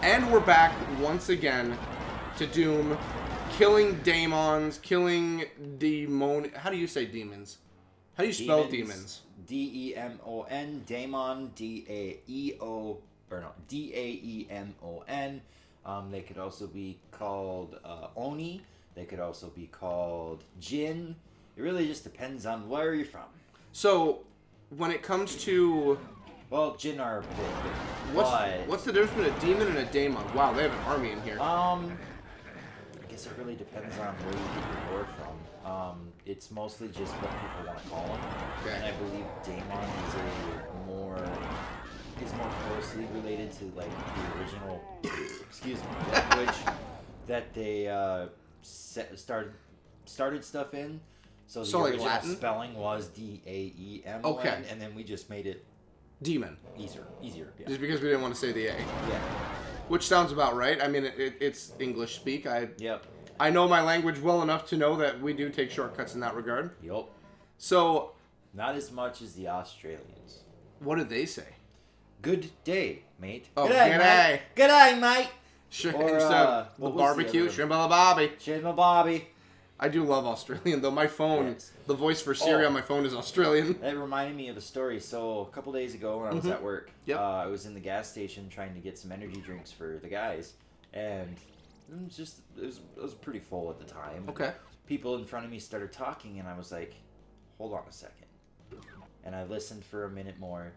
And we're back once again to Doom, killing daemons, killing demon. How do you say demons? How do you spell demons? D-E-M-O-N, daemon, D-A-E-O, or no, D-A-E-M-O-N. They could also be called Oni. They could also be called Jinn. It really just depends on where you're from. So, when it comes to... Well, Jinn are a bit different. What's the difference between a demon and a daemon? Wow, they have an army in here. I guess it really depends on where you get your lore from. It's mostly just what people want to call them. Okay. And I believe daemon is more closely related to like the original language that they started stuff in. So the original Latin? spelling was D-A-E-M-O-N, Okay. and then we just made it Demon. easier. Yeah. Just because we didn't want to say the A. Yeah. Which sounds about right. I mean, it's English speak. Yep. I know my language well enough to know that we do take shortcuts in that regard. Yep. So... Not as much as the Australians. What did they say? Good day, mate. Oh, g'day, mate. G'day, mate. Sure. Or, the what was barbecue, the other shrimp a la bobby. Shrimp a bobby. I do love Australian, though. My phone, Yes. the voice for Siri on my phone is Australian. That reminded me of a story. So a couple days ago when I was at work, I was in the gas station trying to get some energy drinks for the guys, and it was pretty full at the time. Okay. People in front of me started talking, and I was like, hold on a second. And I listened for a minute more,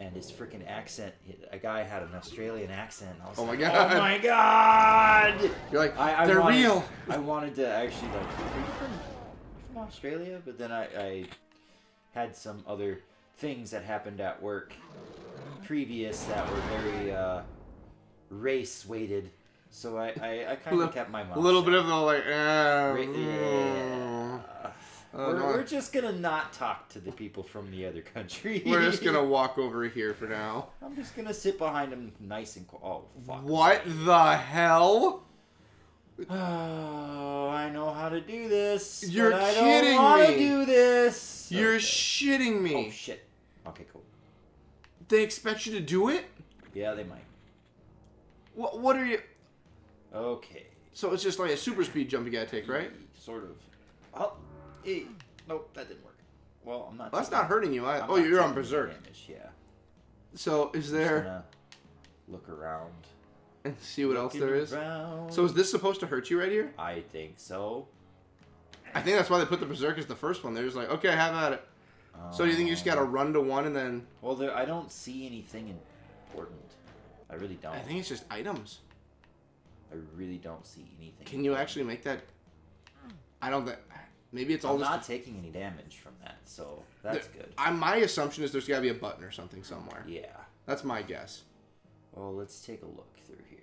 and his freaking accent, a guy had an Australian accent. I was Oh like, my god. oh my god! You're like, they're real. I wanted to actually like, are you from Australia? But then I had some other things that happened at work previous that were very race weighted. So I kind of kept my mouth A little shut. bit of the like, We're just gonna not talk to the people from the other country. We're just gonna walk over here for now. I'm just gonna sit behind them nice and oh fuck. What the hell? Oh, I know how to do this. You're but kidding I don't want to me. do this. You're Okay. shitting me. Oh shit. Okay, cool. They expect you to do it? Yeah, they might. What are you... Okay. So it's just like a super speed jump you gotta take, right? Sort of. Oh, nope, that didn't work. Well, I'm not. Well, that's taking- not hurting you. I'm Oh, not you're on taking berserk. damage, yeah. So is Just there... gonna look around. And see what else there is? Around. So is this supposed to hurt you right here? I think so. I think that's why they put the berserk as the first one. They're just like, okay, have at it. So you think you just gotta run to one and then... Well, I don't see anything important. I really don't. I think it's just items. I really don't see anything. Can you actually make that? I don't think. Maybe it's all I'm just. not taking any damage from that, so that's good. My assumption is there's gotta be a button or something somewhere. Yeah. That's my guess. Well, let's take a look through here.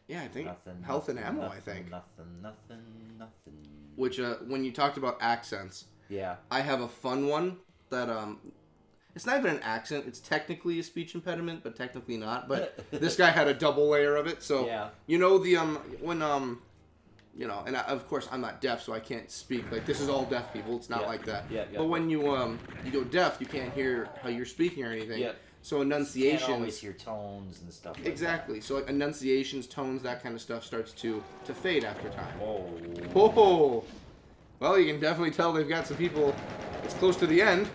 Yeah, I think Nothing. health and nothing, ammo. Nothing, I think. Nothing. Which when you talked about accents, Yeah. I have a fun one that it's not even an accent. It's technically a speech impediment, but technically not. But this guy had a double layer of it. So Yeah. you know the when and of course I'm not deaf, so I can't speak. Like this is all deaf people. It's not like that. Yeah. But when you go deaf, you can't hear how you're speaking or anything. Yeah. So You enunciations. can't always hear tones and stuff like Exactly. So like enunciations, tones, that kind of stuff starts to fade after time. that. Oh. Well, you can definitely tell they've got some people. It's close to the end.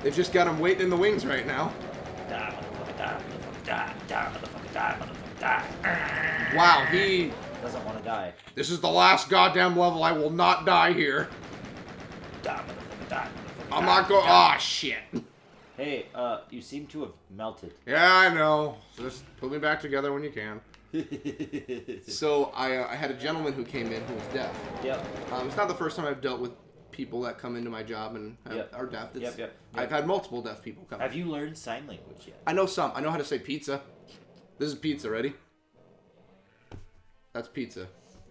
They've just got them waiting in the wings right now. Die, motherfucker, die, motherfucker, die, motherfucker, die, motherfucker, die. Wow, he... Doesn't want to die. This is the last goddamn level. I will not die here. Die, motherfucker, die, motherfucker, I'm die, not going... die. Oh, shit. Hey, you seem to have melted. Yeah, I know. Just put me back together when you can. So, I had a gentleman who came in who was deaf. Yep. It's not the first time I've dealt with people that come into my job and are deaf. Yep. I've had multiple deaf people come. Have you learned sign language yet? I know some. I know how to say pizza. This is pizza. Ready? That's pizza.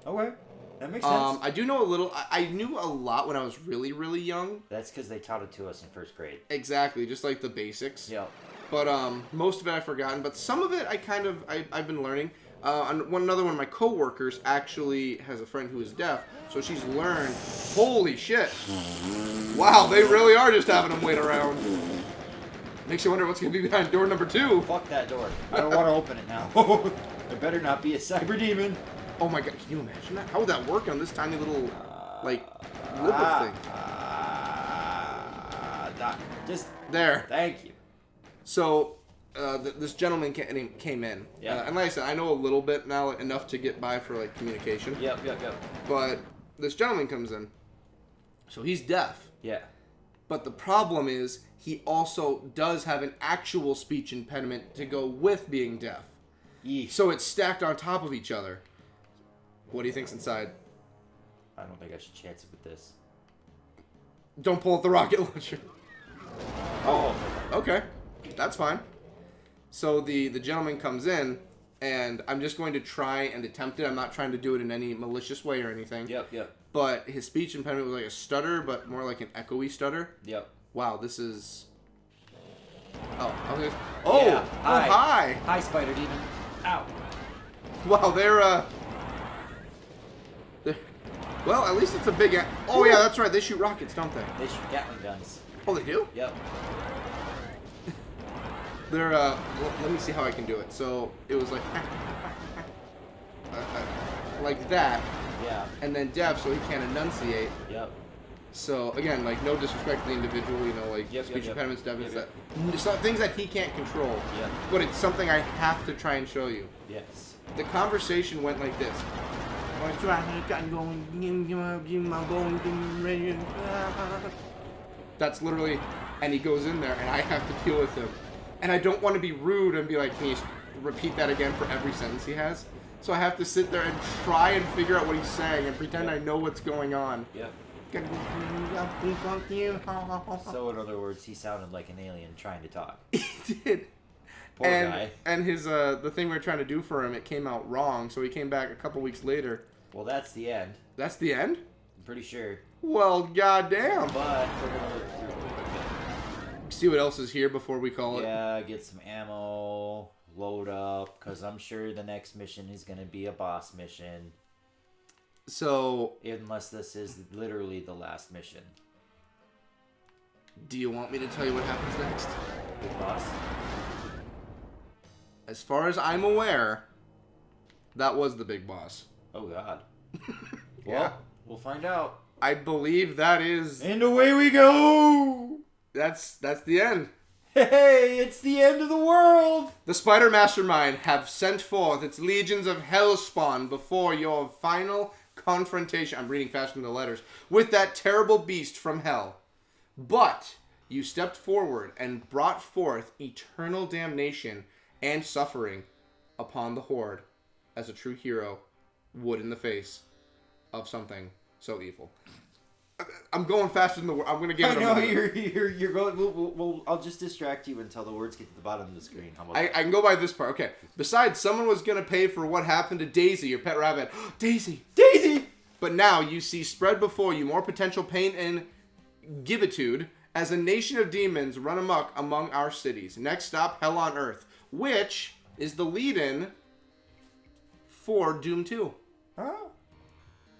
Okay. That makes sense. I do know a little. I knew a lot when I was really, really young. That's because they taught it to us in first grade. Exactly, just like the basics. Yep. But most of it I've forgotten. But some of it I've been learning. Another one of my coworkers actually has a friend who is deaf, so she's learned. Holy shit! Wow, they really are just having them wait around. Makes you wonder what's gonna be behind door number 2. Fuck that door. I don't want to open it now. There better not be a cyber demon. Oh my god, can you imagine that? How would that work on this tiny little, like, lip thing? Just there. Thank you. So, this gentleman came in. Yeah. And like I said, I know a little bit now, enough to get by for, like, communication. Yep. But this gentleman comes in. So he's deaf. Yeah. But the problem is, he also does have an actual speech impediment to go with being deaf. Yeesh. So it's stacked on top of each other. What do you think's inside? I don't think I should chance it with this. Don't pull out the rocket launcher. Oh. Okay. That's fine. So the gentleman comes in, and I'm just going to try and attempt it. I'm not trying to do it in any malicious way or anything. Yep. But his speech impediment was like a stutter, but more like an echoey stutter. Yep. Wow, this is... Oh, okay. Yeah. Hi. Hi, Spider Demon. Ow. Wow, they're well, at least it's a big... Oh, yeah, that's right. They shoot rockets, don't they? They shoot Gatling guns. Oh, they do? Yep. They're, well, let me see how I can do it. So, it was like... like that. Yeah. And then deaf, so he can't enunciate. Yep. So, again, like, no disrespect to the individual, you know, like, speech impediments, deafness, that... It's not things that he can't control. Yep. But it's something I have to try and show you. Yes. The conversation went like this. That's literally, and he goes in there, and I have to deal with him. And I don't want to be rude and be like, can you repeat that again for every sentence he has? So I have to sit there and try and figure out what he's saying and pretend I know what's going on. Yep. So in other words, he sounded like an alien trying to talk. He did. Poor guy. And his the thing we were trying to do for him, it came out wrong. So he came back a couple weeks later. Well, that's the end. That's the end? I'm pretty sure. Well, goddamn. But we're gonna look through it a bit. See what else is here before we call it. Yeah, get some ammo, load up, because I'm sure the next mission is gonna be a boss mission. So, unless this is literally the last mission. Do you want me to tell you what happens next? Big boss? As far as I'm aware, that was the big boss. Oh, God. Yeah. Well, we'll find out. I believe that is... And away we go! That's the end. Hey, it's the end of the world! The Spider Mastermind have sent forth its legions of Hellspawn before your final confrontation. I'm reading faster than the letters. With that terrible beast from hell. But you stepped forward and brought forth eternal damnation and suffering upon the Horde as a true hero would in the face of something so evil. I'm going faster than the word. I'm going to give it a moment. You're going... Well, I'll just distract you until the words get to the bottom of the screen. How about I can go by this part. Okay. Besides, someone was going to pay for what happened to Daisy, your pet rabbit. Daisy! But now you see spread before you more potential pain and gibitude as a nation of demons run amok among our cities. Next stop, Hell on Earth, which is the lead-in for Doom 2. Oh.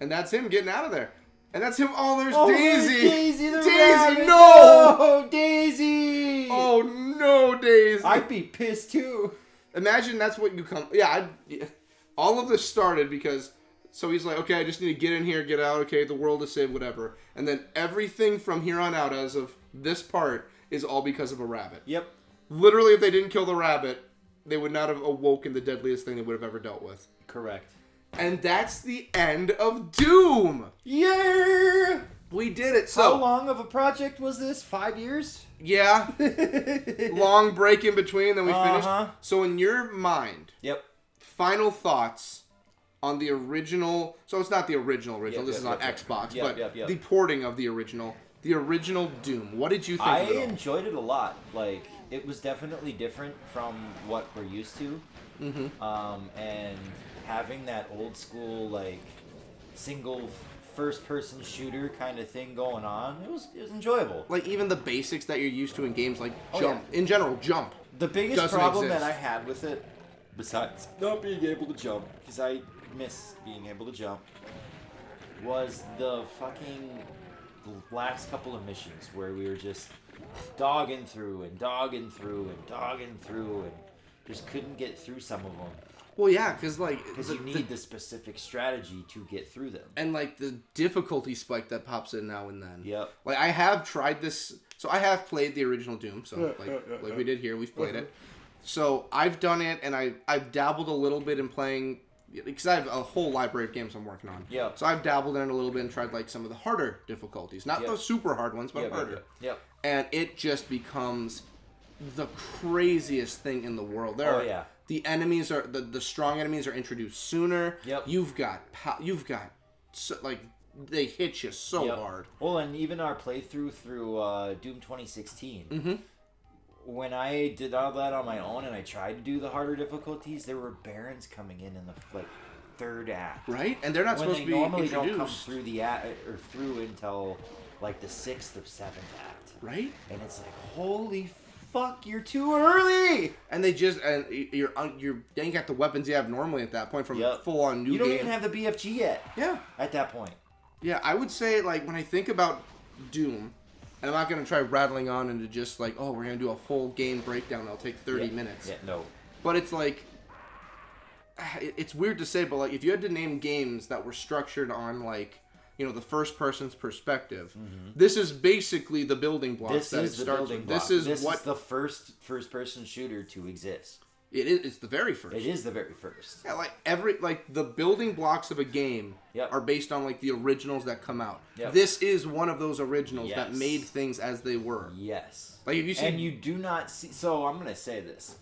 And that's him getting out of there. And that's him. Oh, there's Daisy! Daisy! the Daisy, rabbit. no! Oh, Daisy! Oh, no, Daisy! I'd be pissed, too. Imagine that's what you come... Yeah, all of this started because... So he's like, okay, I just need to get in here, get out, okay, the world is saved, whatever. And then everything from here on out as of this part is all because of a rabbit. Yep. Literally, if they didn't kill the rabbit, they would not have awoken the deadliest thing they would have ever dealt with. Correct. And that's the end of Doom! Yeah! We did it, so... How long of a project was this? 5 years? Yeah. Long break in between, then we finished. So in your mind... Yep. Final thoughts on the original... So it's not the original. This is on Xbox, but the porting of the original Doom. What did you think of it all? I enjoyed it a lot. Like, it was definitely different from what we're used to. Mm-hmm. And having that old school, like, single first-person shooter kind of thing going on, it was enjoyable. Like, even the basics that you're used to in games like jump. Yeah. In general, jump. The biggest problem that I had with it, besides not being able to jump, because I miss being able to jump, was the fucking last couple of missions where we were just dogging through and just couldn't get through some of them. Well, yeah, because Because you need the specific strategy to get through them. And like the difficulty spike that pops in now and then. Yep. Like I have tried this, so I have played the original Doom. So like we did here, we've played it. So I've done it, and I've dabbled a little bit in playing, because I have a whole library of games I'm working on. Yeah. So I've dabbled in it a little bit and tried like some of the harder difficulties, not the super hard ones, but harder. Yep. And it just becomes the craziest thing in the world. The enemies are the strong enemies are introduced sooner. Yep. You've got they hit you so hard. Well, and even our playthrough through Doom 2016. When I did all that on my own and I tried to do the harder difficulties, there were barons coming in the third act. Right, and they're not supposed to be normally introduced. don't come through the through until like the 6th or 7th act. Right, and it's like, holy fuck, you're too early. And they just you ain't got the weapons you have normally at that point from full on new game. You don't even have the BFG yet. Yeah, at that point. Yeah, I would say like when I think about Doom. And I'm not going to try rattling on into just like, oh, we're going to do a whole game breakdown that'll take 30 minutes. Yeah, no. But it's like, it's weird to say, but like if you had to name games that were structured on like, you know, the first person's perspective, this is basically the building blocks that it starts with. This is the first person shooter to exist. It's the very first. It is the very first. Yeah, like the building blocks of a game are based on like the originals that come out. Yep. This is one of those originals that made things as they were. Yes. Like if you see, and you do not see. So I'm gonna say this: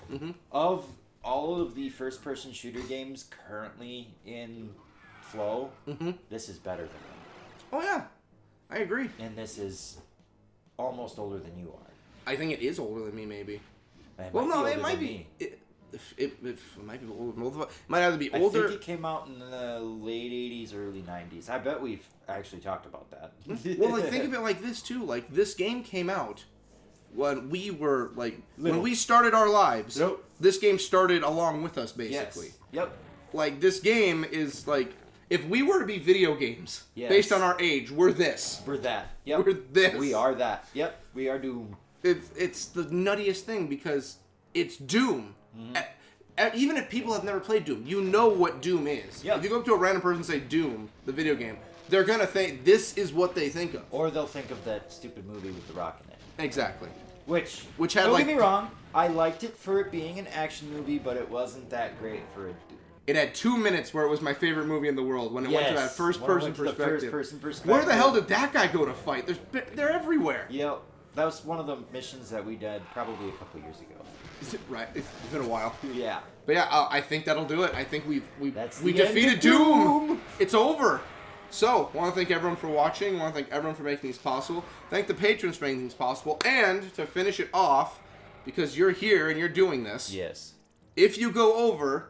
of all of the first-person shooter games currently in flow, this is better than them. Oh yeah, I agree. And this is almost older than you are. I think it is older than me, maybe. It might be. It might be older. It might either be older. I think it came out in the late 80s, early 90s. I bet we've actually talked about that. Well, like, think of it like this, too. Like, this game came out when we were, like, when we started our lives. Yep. This game started along with us, basically. Yes. Yep. Like, this game is, like, if we were to be video games, based on our age, we're this. We're that. Yep. We're this. We are that. Yep. We are Doom. It's the nuttiest thing because it's Doom. Even if people have never played Doom, you know what Doom is. Yep. If you go up to a random person and say Doom, the video game, they're going to think this is what they think of. Or they'll think of that stupid movie with The Rock in it. Exactly. Which had don't get me wrong, I liked it for it being an action movie, but it wasn't that great for a Doom. It had 2 minutes where it was my favorite movie in the world when it went to that first-person perspective. First-person Where the hell did that guy go to fight? They're everywhere. Yep. That was one of the missions that we did probably a couple years ago. Is it right? It's been a while. Yeah. But yeah, I think that'll do it. I think we the defeated Doom. It's over. So, want to thank everyone for watching. Want to thank everyone for making these possible. Thank the patrons for making these possible. And to finish it off, because you're here and you're doing this. Yes. If you go over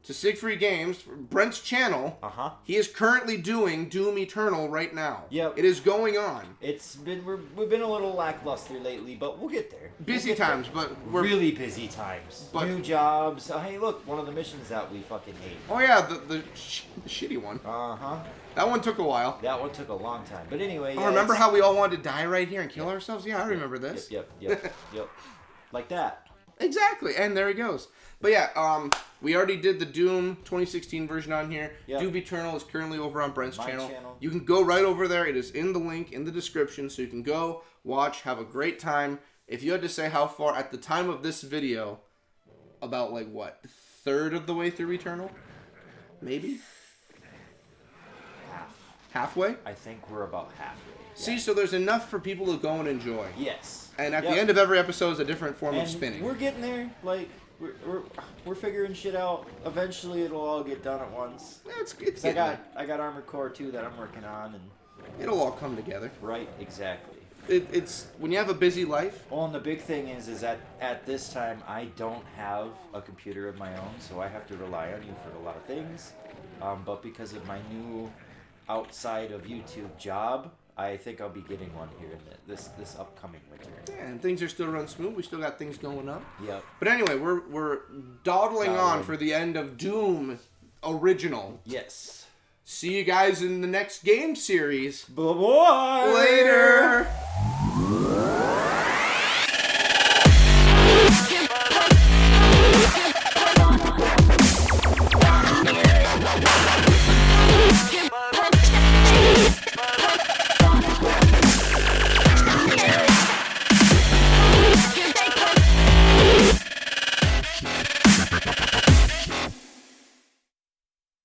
to Siegfried Games, Brent's channel, he is currently doing Doom Eternal right now. Yep. It is going on. We've been a little lackluster lately, but we'll get there. Busy times, but we're really busy times. But new jobs. Hey, look, one of the missions that we fucking hate. Oh yeah, the shitty one. That one took a while. That one took a long time. But anyway, oh, remember how we all wanted to die right here and kill ourselves? Yeah, I remember this. Yep. Like that. Exactly, and there he goes. But yeah, we already did the Doom 2016 version on here. Yep. Doom Eternal is currently over on Brent's channel. channel. You can go right over there. It is in the link in the description, so you can go, watch, have a great time. If you had to say how far, at the time of this video, about like what, third of the way through Eternal? Maybe? Halfway? I think we're about halfway. See, so there's enough for people to go and enjoy. Yes. And at the end of every episode is a different form of spinning. We're getting there. Like, we're figuring shit out. Eventually, it'll all get done at once. Yeah, it's I got Armored Core 2 that I'm working on, and it'll all come together. Right, exactly. It's when you have a busy life. Well, and the big thing is that at this time I don't have a computer of my own, so I have to rely on you for a lot of things. But because of my new outside of YouTube job, I think I'll be getting one here in this upcoming winter. Yeah, and things are still running smooth. We still got things going up. Yep. But anyway, we're dawdling on for the end of Doom Original. Yes. See you guys in the next game series. Bye-bye. Later.